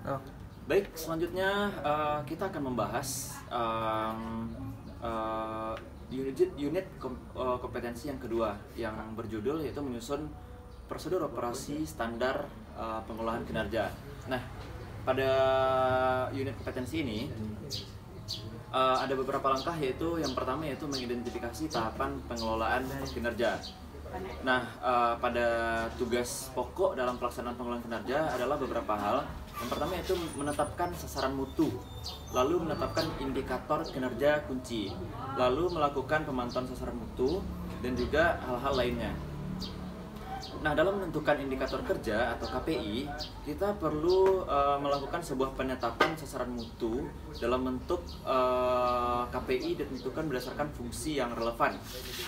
Oh, Baik, selanjutnya kita akan membahas kompetensi yang kedua yang berjudul yaitu menyusun prosedur operasi standar pengolahan kinerja. Nah, pada unit kompetensi ini ada beberapa langkah, yaitu yang pertama yaitu mengidentifikasi tahapan pengelolaan kinerja. Nah, pada tugas pokok dalam pelaksanaan pengelolaan kinerja adalah beberapa hal. Yang pertama yaitu menetapkan sasaran mutu, lalu menetapkan indikator kinerja kunci, lalu melakukan pemantauan sasaran mutu, dan juga hal-hal lainnya. Nah, dalam menentukan indikator kerja atau KPI, kita perlu melakukan sebuah penetapan sasaran mutu dalam bentuk KPI ditentukan berdasarkan fungsi yang relevan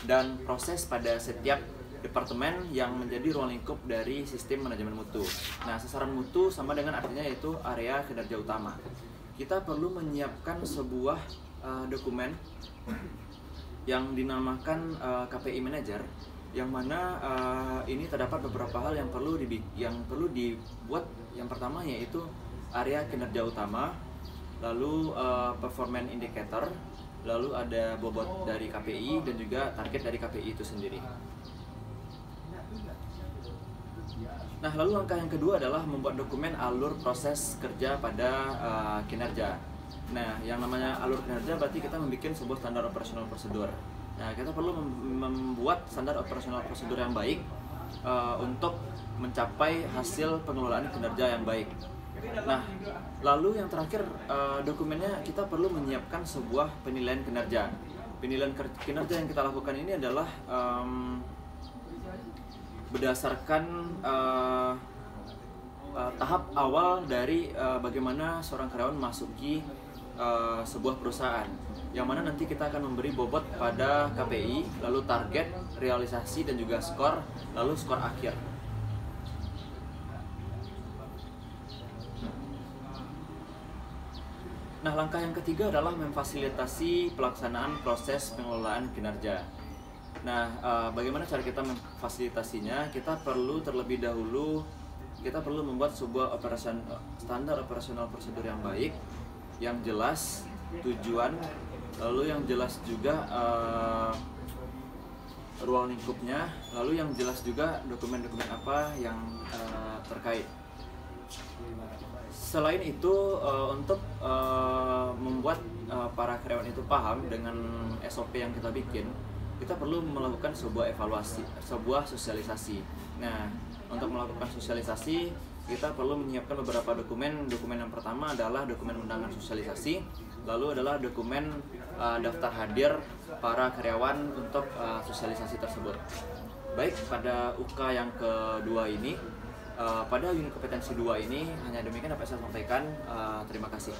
dan proses pada setiap departemen yang menjadi ruang lingkup dari sistem manajemen mutu. Nah, sasaran mutu sama dengan artinya yaitu area kinerja utama. Kita perlu menyiapkan sebuah dokumen yang dinamakan KPI Manager, yang mana ini terdapat beberapa hal yang perlu dibuat. Yang pertama yaitu area kinerja utama, lalu performance indicator, lalu ada bobot dari KPI dan juga target dari KPI itu sendiri. Nah, lalu langkah yang kedua adalah membuat dokumen alur proses kerja pada kinerja. Nah, yang namanya alur kinerja berarti kita membuat sebuah standar operasional prosedur. Nah, kita perlu membuat standar operasional prosedur yang baik untuk mencapai hasil pengelolaan kinerja yang baik. Nah, lalu yang terakhir, dokumennya kita perlu menyiapkan sebuah penilaian kinerja. Penilaian kinerja yang kita lakukan ini adalah berdasarkan tahap awal dari bagaimana seorang karyawan memasuki sebuah perusahaan, yang mana nanti kita akan memberi bobot pada KPI, lalu target, realisasi, dan juga skor, lalu skor akhir. Nah, langkah yang ketiga adalah memfasilitasi pelaksanaan proses pengelolaan kinerja. Nah, bagaimana cara kita memfasilitasinya? Kita perlu terlebih dahulu membuat sebuah standar operasional prosedur yang baik, yang jelas tujuan, lalu yang jelas juga ruang lingkupnya, lalu yang jelas juga dokumen-dokumen apa yang terkait. Selain itu, untuk membuat para karyawan itu paham dengan SOP yang kita bikin, kita perlu melakukan sebuah evaluasi, sebuah sosialisasi. Nah, untuk melakukan sosialisasi, kita perlu menyiapkan beberapa dokumen. Dokumen yang pertama adalah dokumen undangan sosialisasi, lalu adalah dokumen daftar hadir para karyawan untuk sosialisasi tersebut. Baik, pada UK yang kedua ini, pada unit kompetensi 2 ini, hanya demikian dapat saya sampaikan. Terima kasih.